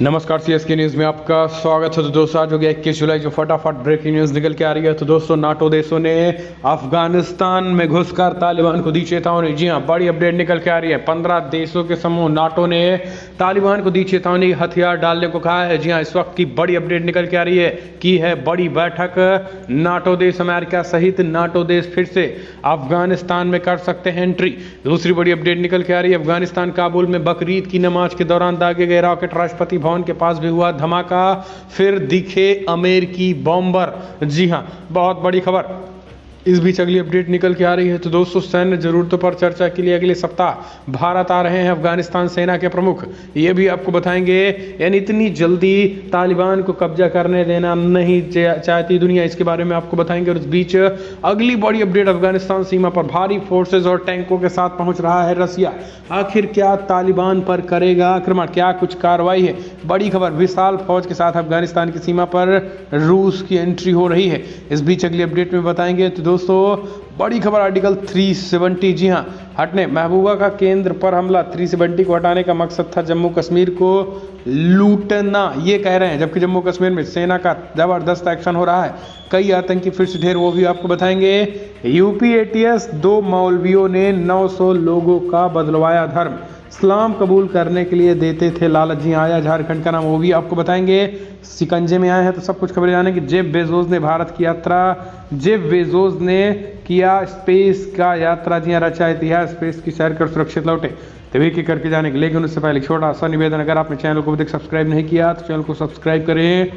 नमस्कार CSK news में आपका स्वागत है। तो दोस्तों आज हो गया 21 जुलाई जो फटाफट ब्रेकिंग न्यूज़ निकल के आ रही है। तो दोस्तों नाटो देशों ने अफगानिस्तान में घुसकर तालिबान को दी चेतावनी। जी हां, बड़ी अपडेट निकल के आ रही है। 15 देशों के समूह नाटो ने तालिबान को दी चेतावनी, हथियार डालने को कहा है। जी हां, इस वक्त की बड़ी अपडेट निकल के आ रही है की है बड़ी बैठक। नाटो देश अमेरिका सहित नाटो देश फिर से अफगानिस्तान में कर सकते हैं एंट्री। दूसरी बड़ी अपडेट निकल के आ रही है, अफगानिस्तान काबुल में बकरीद की नमाज के दौरान दागे गए रॉकेट, राष्ट्रपति भवन के पास भी हुआ धमाका, फिर दिखे अमेरिकी बॉम्बर। जी हां, बहुत बड़ी खबर। इस बीच अगली अपडेट निकल के आ रही है। तो दोस्तों सैन्य जरूरतों पर चर्चा के लिए अगले सप्ताह भारत आ रहे हैं अफगानिस्तान सेना के प्रमुख। ये भी आपको बताएंगे। यानी इतनी जल्दी तालिबान को कब्जा करने देना नहीं चाहती दुनिया, इसके बारे में आपको बताएंगे। और इस बीच अगली बड़ी अपडेट, अफगानिस्तान सीमा पर भारी फोर्सेज और टैंकों के साथ पहुंच रहा है रसिया। आखिर क्या तालिबान पर करेगा आक्रमण, क्या कुछ कार्रवाई है? बड़ी खबर, विशाल फौज के साथ अफगानिस्तान की सीमा पर रूस की एंट्री हो रही है। इस बीच अगली अपडेट में बताएंगे। तो दोस्तों बड़ी खबर, आर्टिकल 370 जी हां हटने, महबूबा का केंद्र पर हमला। 370 को हटाने का मकसद था जम्मू कश्मीर को लूटना, ये कह रहे हैं। जबकि जम्मू कश्मीर में सेना का जबरदस्त एक्शन हो रहा है, कई आतंकी फिर से ढेर, वो भी आपको बताएंगे। यूपी एटीएस 2 मौलवियों ने 900 लोगों का बदलवाया धर्म, इस्लाम कबूल करने के लिए देते थे लालच। जी आया झारखंड का नाम, वो भी आपको बताएंगे। शिकंजे में आए हैं तो सब कुछ खबरें जानेंगे। जेफ बेजोस ने भारत की यात्रा, जेफ बेजोस ने किया स्पेस का यात्रा। जी रचा इतिहास, स्पेस की सैर कर सुरक्षित लौटे, तभी की करके जानेंगे। लेकिन उससे पहले छोटा सा निवेदन, अगर आपने चैनल को अभी तक सब्सक्राइब नहीं किया तो चैनल को सब्सक्राइब करें।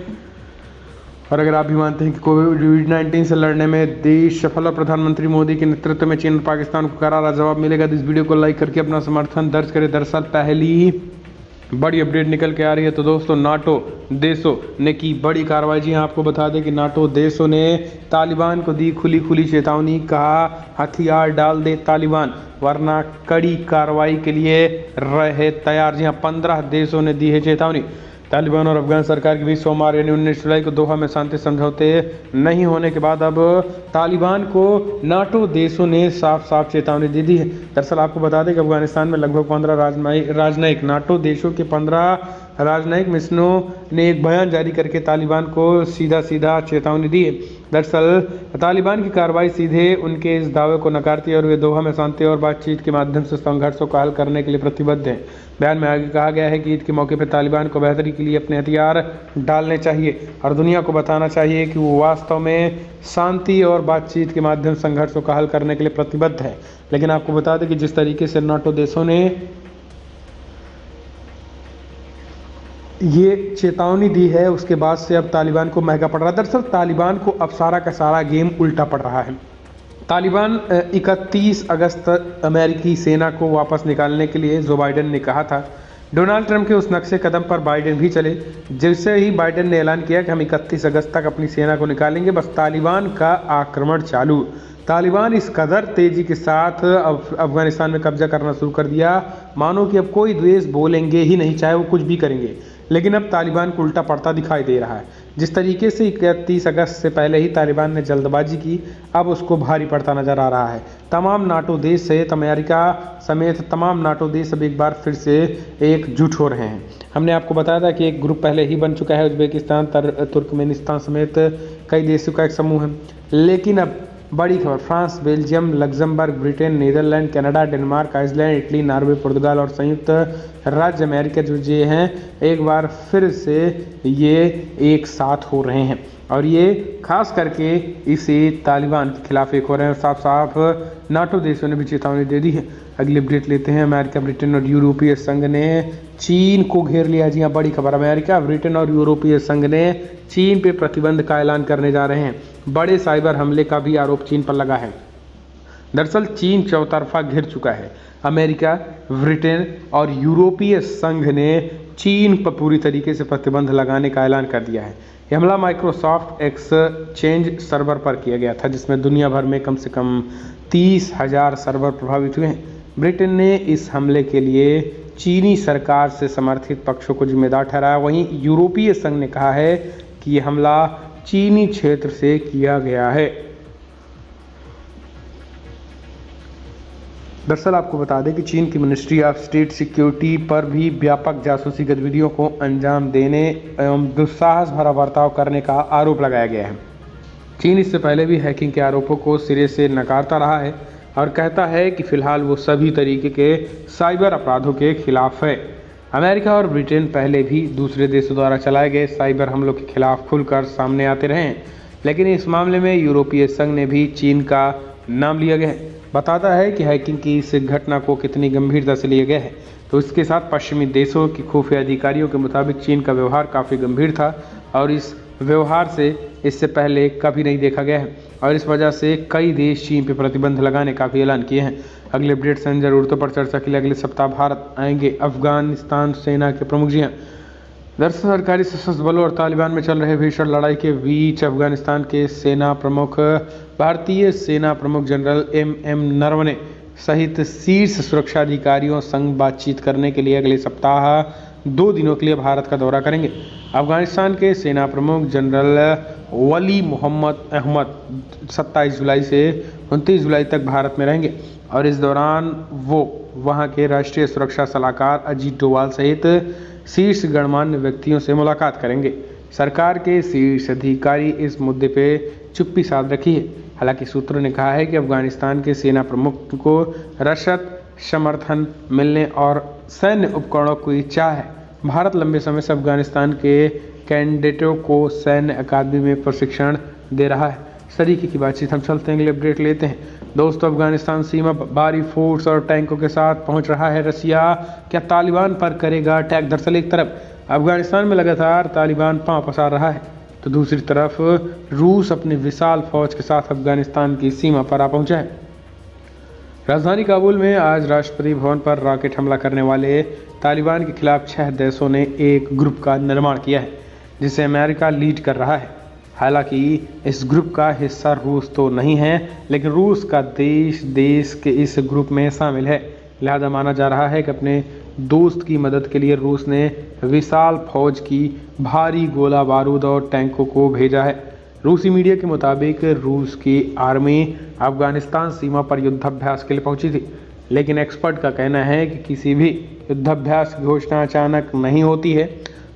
और अगर आप भी मानते हैं कि कोविड-19 से लड़ने में देश सफल और प्रधानमंत्री मोदी के नेतृत्व में चीन और पाकिस्तान को करारा जवाब मिलेगा, तो इस वीडियो को लाइक करके अपना समर्थन दर्ज करें। दरअसल पहली बड़ी अपडेट निकल के आ रही है। तो दोस्तों नाटो देशों ने की बड़ी कार्रवाई। जी आपको बता दें कि नाटो देशों ने तालिबान को दी खुली चेतावनी, कहा हथियार डाल दे तालिबान वरना कड़ी कार्रवाई के लिए रहे तैयार। जी हाँ, 15 देशों ने दी है चेतावनी। तालिबान और अफगान सरकार के बीच सोमवार यानी 19 जुलाई को दोहा में शांति समझौते नहीं होने के बाद अब तालिबान को नाटो देशों ने साफ चेतावनी दे दी है। दरअसल आपको बता दें कि अफगानिस्तान में लगभग 15 राजनयिक नाटो देशों के 15 राजनयिक मिशनों ने एक बयान जारी करके तालिबान को सीधा चेतावनी दी है। दरअसल तालिबान की कार्रवाई सीधे उनके इस दावे को नकारती है और वे दोहा में शांति और बातचीत के माध्यम से संघर्षों को हल करने के लिए प्रतिबद्ध हैं। बयान में आगे कहा गया है कि ईद के मौके पर तालिबान को बेहतरी के लिए अपने हथियार डालने चाहिए और दुनिया को बताना चाहिए कि वो वास्तव में शांति और बातचीत के माध्यम से संघर्षों का हल करने के लिए प्रतिबद्ध है। लेकिन आपको बता दें कि जिस तरीके से नाटो देशों ने ये चेतावनी दी है, उसके बाद से अब तालिबान को महंगा पड़ रहा है। दरअसल तालिबान को अब सारा का सारा गेम उल्टा पड़ रहा है। तालिबान 31 अगस्त अमेरिकी सेना को वापस निकालने के लिए जो बाइडेन ने कहा था, डोनाल्ड ट्रंप के उस नक्शे कदम पर बाइडेन भी चले। जैसे ही बाइडेन ने ऐलान किया कि हम 31 अगस्त तक अपनी सेना को निकालेंगे, बस तालिबान का आक्रमण चालू। तालिबान इस कदर तेजी के साथ अफगानिस्तान में कब्जा करना शुरू कर दिया, मानो कि अब कोई द्वेष बोलेंगे ही नहीं, चाहे वो कुछ भी करेंगे। लेकिन अब तालिबान को उल्टा पड़ता दिखाई दे रहा है। जिस तरीके से 31 अगस्त से पहले ही तालिबान ने जल्दबाजी की, अब उसको भारी पड़ता नजर आ रहा है। तमाम नाटो देश सहित अमेरिका समेत तमाम नाटो देश अब एक बार फिर से एकजुट हो रहे हैं। हमने आपको बताया था कि एक ग्रुप पहले ही बन चुका है, उज्बेकिस्तान तुर्कमेनिस्तान समेत कई देशों का एक समूह है। लेकिन अब बड़ी खबर, France, Belgium, Luxembourg, Britain, Netherlands, Canada, Denmark, Iceland, Italy, Norway, पुर्तगाल और संयुक्त राज्य अमेरिका जो ये हैं, एक बार फिर से ये एक साथ हो रहे हैं और ये खास करके इसे तालिबान के खिलाफ एक हो रहे हैं। और साफ नाटो देशों ने भी चेतावनी दे दी है। अगली अपडेट लेते हैं। अमेरिका, ब्रिटेन और यूरोपीय संघ ने चीन को घेर लिया। जी हाँ, बड़ी खबर, अमेरिका, ब्रिटेन और यूरोपीय संघ ने चीन पे प्रतिबंध का ऐलान करने जा रहे हैं। बड़े साइबर हमले का भी आरोप चीन पर लगा है। दरअसल चीन चौतरफा घिर चुका है। अमेरिका, ब्रिटेन और यूरोपीय संघ ने चीन पर पूरी तरीके से प्रतिबंध लगाने का ऐलान कर दिया है। यह हमला माइक्रोसॉफ्ट एक्सचेंज सर्वर पर किया गया था, जिसमें दुनिया भर में कम से कम 30,000 सर्वर प्रभावित हुए हैं। ब्रिटेन ने इस हमले के लिए चीनी सरकार से समर्थित पक्षों को जिम्मेदार ठहराया। वहीं यूरोपीय संघ ने कहा है कि यह हमला चीनी क्षेत्र से किया गया है। दरअसल आपको बता दें कि चीन की मिनिस्ट्री ऑफ स्टेट सिक्योरिटी पर भी व्यापक जासूसी गतिविधियों को अंजाम देने एवं दुस्साहस भरा बर्ताव करने का आरोप लगाया गया है। चीन इससे पहले भी हैकिंग के आरोपों को सिरे से नकारता रहा है और कहता है कि फिलहाल वो सभी तरीके के साइबर अपराधों के खिलाफ है। अमेरिका और ब्रिटेन पहले भी दूसरे देशों द्वारा चलाए गए साइबर हमलों के खिलाफ खुलकर सामने आते रहे हैं, लेकिन इस मामले में यूरोपीय संघ ने भी चीन का नाम लिया गया है। बताता है कि हैकिंग की इस घटना को कितनी गंभीरता से लिया गया है। तो इसके साथ पश्चिमी देशों की खुफिया अधिकारियों के मुताबिक चीन का व्यवहार काफ़ी गंभीर था और इस व्यवहार से इससे पहले कभी नहीं देखा गया है और इस वजह से कई देश चीन पर प्रतिबंध लगाने का भी ऐलान किए हैं। अगले अपडेट से ज़रूरतों पर चर्चा के लिए अगले सप्ताह भारत आएंगे अफगानिस्तान सेना के प्रमुख। जी हाँ, दरअसल सरकारी सशस्त्र बलों और तालिबान में चल रहे भीषण लड़ाई के बीच अफगानिस्तान के सेना प्रमुख भारतीय सेना प्रमुख जनरल एम नरवणे सहित शीर्ष सुरक्षा अधिकारियों संग बातचीत करने के लिए अगले सप्ताह 2 दिनों के लिए भारत का दौरा करेंगे। अफगानिस्तान के सेना प्रमुख जनरल वली मोहम्मद अहमद 27 जुलाई से 29 जुलाई तक भारत में रहेंगे और इस दौरान वो वहां के राष्ट्रीय सुरक्षा सलाहकार अजीत डोवाल सहित शीर्ष गणमान्य व्यक्तियों से मुलाकात करेंगे। सरकार के शीर्ष अधिकारी इस मुद्दे पे चुप्पी साध रखी है। हालांकि सूत्रों ने कहा है कि अफगानिस्तान के सेना प्रमुख को रसद समर्थन मिलने और सैन्य उपकरणों की चाह है। भारत लंबे समय से अफगानिस्तान के कैडेटों को सैन्य अकादमी में प्रशिक्षण दे रहा है। इस तरीके की बातचीत हम चलते हैं, अगले अपडेट लेते हैं। दोस्तों, अफगानिस्तान सीमा भारी फोर्स और टैंकों के साथ पहुंच रहा है रसिया। क्या तालिबान पर करेगा अटैक? दरअसल एक तरफ अफगानिस्तान में लगातार तालिबान पांव पसार रहा है तो दूसरी तरफ रूस अपनी विशाल फौज के साथ अफगानिस्तान की सीमा पर आ पहुंचा है। राजधानी काबुल में आज राष्ट्रपति भवन पर रॉकेट हमला करने वाले तालिबान के खिलाफ 6 देशों ने एक ग्रुप का निर्माण किया है जिसे अमेरिका लीड कर रहा है। हालांकि इस ग्रुप का हिस्सा रूस तो नहीं है, लेकिन रूस का देश के इस ग्रुप में शामिल है। लिहाजा माना जा रहा है कि अपने दोस्त की मदद के लिए रूस ने विशाल फौज की भारी गोला बारूद और टैंकों को भेजा है। रूसी मीडिया के मुताबिक रूस की आर्मी अफगानिस्तान सीमा पर युद्धाभ्यास के लिए पहुंची थी, लेकिन एक्सपर्ट का कहना है कि किसी भी युद्धाभ्यास की घोषणा अचानक नहीं होती है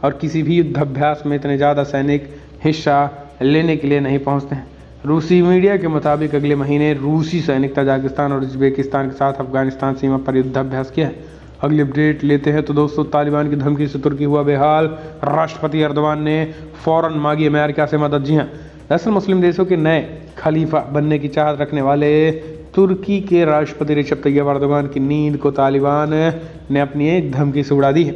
और किसी भी युद्धाभ्यास में इतने ज़्यादा सैनिक हिस्सा लेने के लिए नहीं पहुंचते हैं। रूसी मीडिया के मुताबिक अगले महीने रूसी सैनिक तजाकिस्तान और उज्बेकिस्तान के साथ अफगानिस्तान सीमा पर युद्धाभ्यास किया है। अगली अपडेट लेते हैं। तो दोस्तों, तालिबान की धमकी से तुर्की हुआ बेहाल। राष्ट्रपति एर्दोगान ने फौरन मांगी अमेरिका से मदद। जी हाँ, दरअसल मुस्लिम देशों के नए खलीफा बनने की चाहत रखने वाले तुर्की के राष्ट्रपति रिसेप तैयब एर्दोगान की नींद को तालिबान ने अपनी एक धमकी से उड़ा दी है,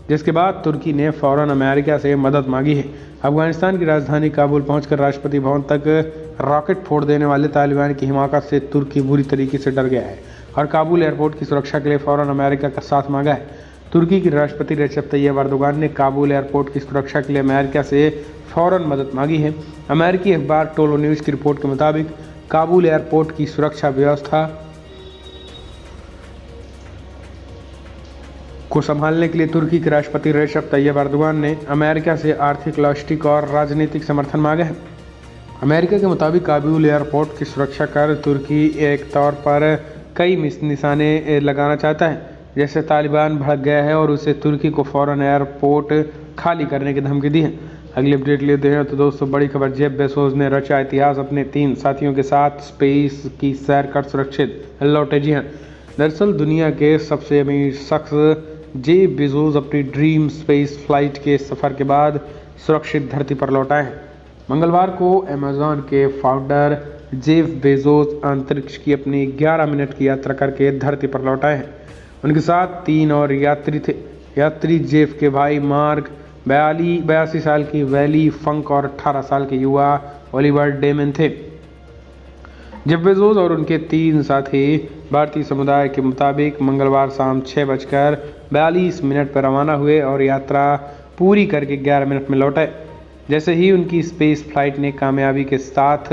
जिसके बाद तुर्की ने फौरन अमेरिका से मदद मांगी है। अफगानिस्तान की राजधानी काबुल पहुंचकर राष्ट्रपति भवन तक रॉकेट फोड़ देने वाले तालिबान की हिमाकत से तुर्की बुरी तरीके से डर गया है और काबुल एयरपोर्ट की सुरक्षा के लिए फौरन अमेरिका का साथ मांगा है। तुर्की के राष्ट्रपति रिसेप तैयब एर्दोगान ने काबुल एयरपोर्ट की सुरक्षा के लिए अमेरिका से फौरन मदद मांगी है। अमेरिकी अखबार टोलो न्यूज़ की रिपोर्ट के मुताबिक काबुल एयरपोर्ट की सुरक्षा व्यवस्था को संभालने के लिए तुर्की के राष्ट्रपति रिसेप तैयब एर्दोगान ने अमेरिका से आर्थिक, लॉजिस्टिक और राजनीतिक समर्थन मांगा है। अमेरिका के मुताबिक काबुल एयरपोर्ट की सुरक्षा कर तुर्की एक तौर पर कई निशाने लगाना चाहता है, जैसे तालिबान भड़क गया है और उसे तुर्की को फौरन एयरपोर्ट खाली करने की धमकी दी है। अगली अपडेट लेते हैं। तो दोस्तों, बड़ी खबर, जेफ बेजोस ने रचा इतिहास, अपने 3 साथियों के साथ स्पेस की सैर कर सुरक्षित लौटे। जी हाँ, दरअसल दुनिया के सबसे अमीर शख्स जेफ बेजोस अपनी ड्रीम स्पेस फ्लाइट के सफ़र के बाद सुरक्षित धरती पर लौटा है। मंगलवार को अमेज़न के फाउंडर जेफ बेजोस अंतरिक्ष की अपनी 11 मिनट की यात्रा करके धरती पर लौटाए हैं। उनके साथ 3 और यात्री थे। यात्री जेफ के भाई मार्क, 82 साल की वैली फंक और 18 साल के युवा ओलिवर डेमन थे। जेफ बेजोस और उनके 3 साथी भारतीय समुदाय के मुताबिक मंगलवार शाम 6:42 पर रवाना हुए और यात्रा पूरी करके 11 मिनट में लौटे। जैसे ही उनकी स्पेस फ्लाइट ने कामयाबी के साथ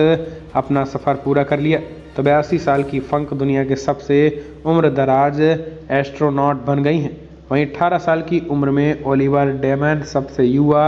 अपना सफ़र पूरा कर लिया तो 82 साल की फंक दुनिया के सबसे उम्रदराज एस्ट्रोनॉट बन गई हैं। वहीं 18 साल की उम्र में ओलिवर डेमन सबसे युवा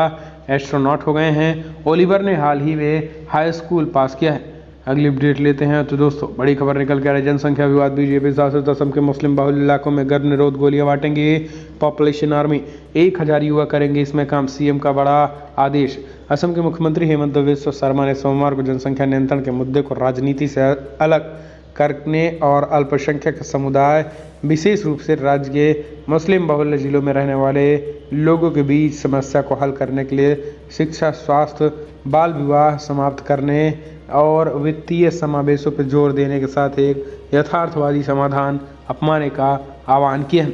एस्ट्रोनॉट हो गए हैं। ओलिवर ने हाल ही में हाई स्कूल पास किया है। अगली अपडेट लेते हैं। तो दोस्तों बड़ी खबर निकल के आ रही है, जनसंख्या विवाद, बीजेपी शासित असम के मुस्लिम बहुल इलाकों में गर्भ निरोध गोलियां बांटेंगे पॉपुलेशन आर्मी, 1000 युवा करेंगे इसमें काम, सीएम का बड़ा आदेश। असम के मुख्यमंत्री हेमंत बिस्वा शर्मा ने सोमवार को जनसंख्या नियंत्रण के मुद्दे को राजनीति से अलग करने और अल्पसंख्यक समुदाय, विशेष रूप से राज्य के मुस्लिम बहुल जिलों में रहने वाले लोगों के बीच समस्या को हल करने के लिए शिक्षा, स्वास्थ्य, बाल विवाह समाप्त करने और वित्तीय समावेशों पर जोर देने के साथ एक यथार्थवादी समाधान अपनाने का आह्वान किया।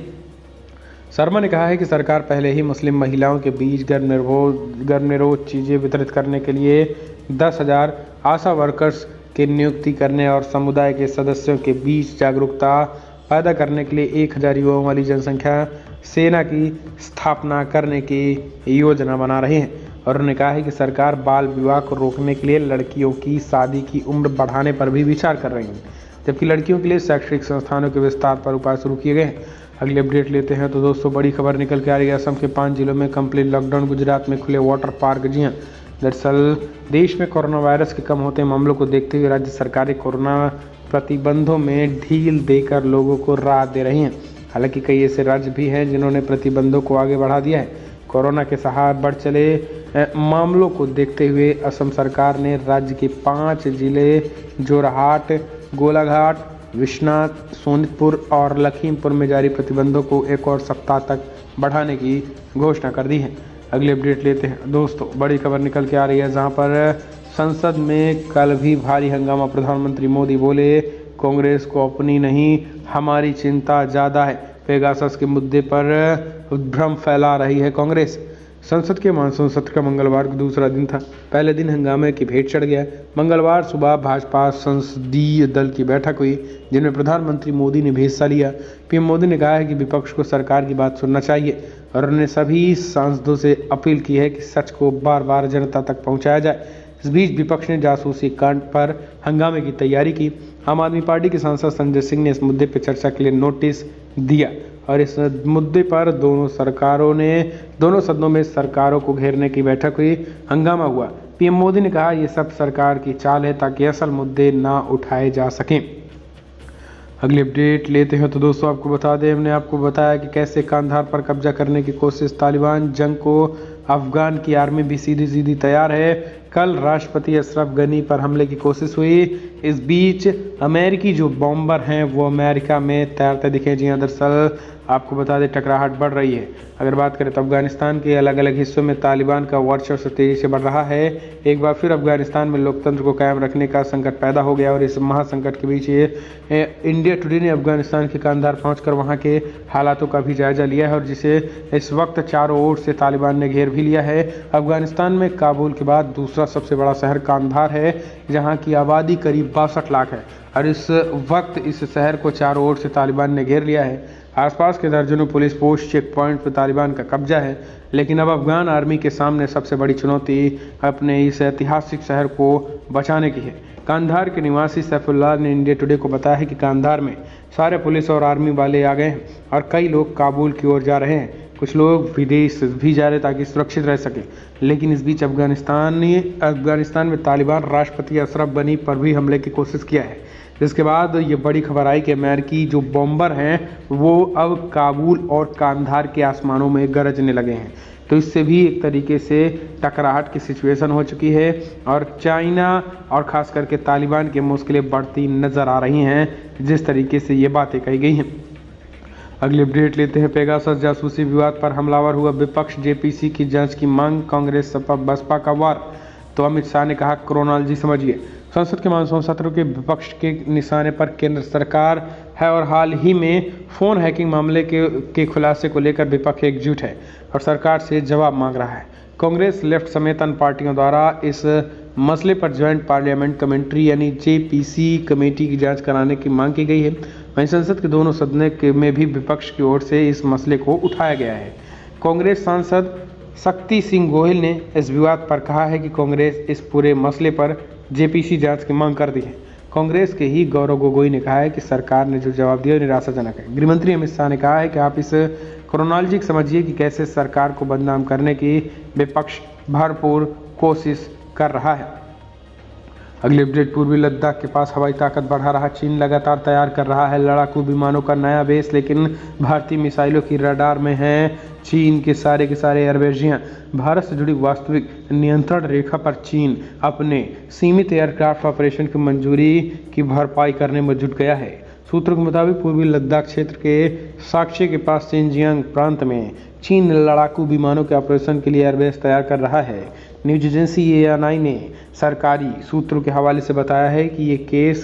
शर्मा ने कहा है कि सरकार पहले ही मुस्लिम महिलाओं के बीच गर्भ निरोध चीज़ें वितरित करने के लिए 10,000 आशा वर्कर्स की नियुक्ति करने और समुदाय के सदस्यों के बीच जागरूकता पैदा करने के लिए 1000 युवाओं वाली जनसंख्या सेना की स्थापना करने की योजना बना रही है। और उन्होंने कहा है कि सरकार बाल विवाह को रोकने के लिए लड़कियों की शादी की उम्र बढ़ाने पर भी विचार कर रही है, जबकि लड़कियों के लिए शैक्षणिक संस्थानों के विस्तार पर उपाय शुरू किए गए हैं। अगली अपडेट लेते हैं। तो दोस्तों बड़ी खबर निकल के आ रही है, असम के 5 जिलों में कंप्लीट लॉकडाउन, गुजरात में खुले वाटर पार्क। जी हाँ, दरअसल देश में कोरोना वायरस के कम होते मामलों को देखते हुए राज्य सरकारें कोरोना प्रतिबंधों में ढील देकर लोगों को राहत दे रही हैं। हालांकि कई ऐसे राज्य भी हैं जिन्होंने प्रतिबंधों को आगे बढ़ा दिया है। कोरोना के सहारे बढ़ चले मामलों को देखते हुए असम सरकार ने राज्य के 5 जिले जोरहाट, गोलाघाट, विश्वनाथ, सोनितपुर और लखीमपुर में जारी प्रतिबंधों को एक और सप्ताह तक बढ़ाने की घोषणा कर दी है। अगली अपडेट लेते हैं। दोस्तों बड़ी खबर निकल के आ रही है, जहां पर संसद में कल भी भारी हंगामा। प्रधानमंत्री मोदी बोले, कांग्रेस को अपनी नहीं हमारी चिंता ज़्यादा है। पेगासस के मुद्दे पर भ्रम फैला रही है कांग्रेस। संसद के मानसून सत्र का मंगलवार को दूसरा दिन था। पहले दिन हंगामे की भेंट चढ़ गया। मंगलवार सुबह भाजपा संसदीय दल की बैठक हुई, जिनमें प्रधानमंत्री मोदी ने भी हिस्सा लिया। पीएम मोदी ने कहा है कि विपक्ष को सरकार की बात सुनना चाहिए और उन्होंने सभी सांसदों से अपील की है कि सच को बार बार जनता तक पहुंचाया जाए। इस बीच विपक्ष ने जासूसी कांड पर हंगामे की तैयारी की। आम आदमी पार्टी के सांसद संजय सिंह ने इस मुद्दे पर चर्चा के लिए नोटिस दिया और इस मुद्दे पर दोनों सदनों में सरकारों को घेरने की बैठक हुई, हंगामा हुआ। पीएम मोदी ने कहा, ये सब सरकार की चाल है ताकि असल मुद्दे ना उठाए जा सकें। अगली अपडेट लेते हैं। तो दोस्तों आपको बता दें, हमने आपको बताया कि कैसे कांधार पर कब्जा करने की कोशिश, तालिबान जंग को अफगान की आर्मी भी सीधी तैयार है। कल राष्ट्रपति अशरफ गनी पर हमले की कोशिश हुई। इस बीच अमेरिकी जो बॉम्बर हैं वो अमेरिका में तैरते दिखे। जी हाँ, दरअसल आपको बता दें टकराहट बढ़ रही है। अगर बात करें तो अफगानिस्तान के अलग अलग हिस्सों में तालिबान का वर्चस्व तेजी से बढ़ रहा है। एक बार फिर अफगानिस्तान में लोकतंत्र को कायम रखने का संकट पैदा हो गया और इस महासंकट के बीच इंडिया टुडे ने अफगानिस्तान के कांधार पहुंचकर वहां के हालातों का भी जायजा लिया है और जिसे इस वक्त चारों ओर से तालिबान ने घेर भी लिया है। अफगानिस्तान में काबुल के बाद दूसरा सबसे बड़ा शहर कांधार है, जहाँ की आबादी करीब 62 लाख है और इस वक्त इस शहर को चारों ओर से तालिबान ने घेर लिया है। आसपास के दर्जनों पुलिस पोस्ट, चेक पॉइंट पर तालिबान का कब्जा है, लेकिन अब अफगान आर्मी के सामने सबसे बड़ी चुनौती अपने इस ऐतिहासिक शहर को बचाने की है। कांधार के निवासी सैफुल्लाह ने इंडिया टुडे को बताया है कि कांधार में सारे पुलिस और आर्मी वाले आ गए हैं और कई लोग काबुल की ओर जा रहे हैं। कुछ लोग विदेश भी जा रहे ताकि सुरक्षित रह सकें। लेकिन इस बीच अफगानिस्तान में तालिबान राष्ट्रपति अशरफ गनी पर भी हमले की कोशिश किया है, जिसके बाद ये बड़ी खबर आई कि अमेरिकी जो बॉम्बर हैं वो अब काबुल और कांधार के आसमानों में गरजने लगे हैं। तो इससे भी एक तरीके से टकराहट की सिचुएशन हो चुकी है और चाइना और ख़ास करके तालिबान की मुश्किलें बढ़ती नज़र आ रही हैं, जिस तरीके से ये बातें कही गई हैं। अगली अपडेट लेते हैं। पेगासस जासूसी विवाद पर हमलावर हुआ विपक्ष, जेपीसी की जांच की मांग, कांग्रेस सपा बसपा का वार। तो अमित शाह ने कहा, क्रोनोलॉजी समझिए। संसद के मानसून सत्र के विपक्ष के निशाने पर केंद्र सरकार है और हाल ही में फोन हैकिंग मामले के खुलासे को लेकर विपक्ष एकजुट है और सरकार से जवाब मांग रहा है। कांग्रेस, लेफ्ट समेत अन्य पार्टियों द्वारा इस मसले पर ज्वाइंट पार्लियामेंट कमेटी यानी जेपीसी कमेटी की जांच कराने की मांग की गई है। वहीं संसद के दोनों सदनों में भी विपक्ष की ओर से इस मसले को उठाया गया है। कांग्रेस सांसद शक्ति सिंह गोहिल ने इस विवाद पर कहा है कि कांग्रेस इस पूरे मसले पर जेपीसी जांच की मांग कर दी है। कांग्रेस के ही गौरव गोगोई ने कहा है कि सरकार ने जो जवाब दिया निराशाजनक है। गृहमंत्री अमित शाह ने कहा है कि आप इस क्रोनोलॉजी समझिए कि कैसे सरकार को बदनाम करने की विपक्ष भरपूर कोशिश कर रहा है। अगली अपडेट, पूर्वी लद्दाख के पास हवाई ताकत बढ़ा रहा चीन लगातार तैयार कर रहा है लड़ाकू विमानों का नया बेस, लेकिन भारतीय मिसाइलों की रडार में है चीन के सारे एयरबेस। जी हाँ, भारत से जुड़ी वास्तविक नियंत्रण रेखा पर चीन अपने सीमित एयरक्राफ्ट ऑपरेशन की मंजूरी की भरपाई करने में जुट गया है। सूत्रों के मुताबिक पूर्वी लद्दाख क्षेत्र के साक्ष्य के पास शिनजियांग प्रांत में चीन लड़ाकू विमानों के ऑपरेशन के लिए एयरबेस तैयार कर रहा है। न्यूज एजेंसी ANI ने सरकारी सूत्रों के हवाले से बताया है कि ये केस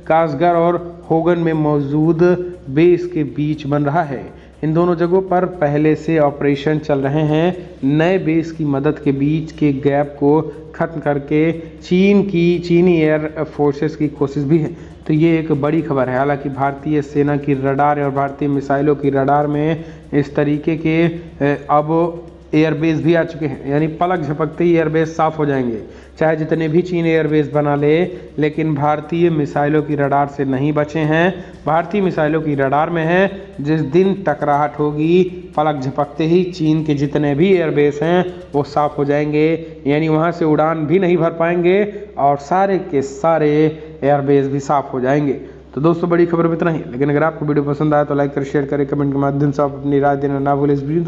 कासगढ़ और होगन में मौजूद बेस के बीच बन रहा है। इन दोनों जगहों पर पहले से ऑपरेशन चल रहे हैं। नए बेस की मदद के बीच के गैप को खत्म करके चीनी एयर फोर्सेस की कोशिश भी है। तो ये एक बड़ी खबर है। हालांकि भारतीय सेना की रडार और भारतीय मिसाइलों की रडार में इस तरीके के अब एयरबेस भी आ चुके हैं, यानी पलक झपकते ही एयरबेस साफ हो जाएंगे। चाहे जितने भी चीन एयरबेस बना ले, लेकिन भारतीय मिसाइलों की रडार से नहीं बचे हैं। भारतीय मिसाइलों की रडार में है। जिस दिन टकराहट होगी, पलक झपकते ही चीन के जितने भी एयरबेस हैं वो साफ हो जाएंगे, यानी वहाँ से उड़ान भी नहीं भर पाएंगे और सारे के सारे एयरबेस भी साफ हो जाएंगे। तो दोस्तों, बड़ी खबर में इतना ही, लेकिन अगर आपको वीडियो पसंद आया तो लाइक करें, शेयर करें, कमेंट के माध्यम से आप अपनी राय देना ना भूलें। इस वीडियो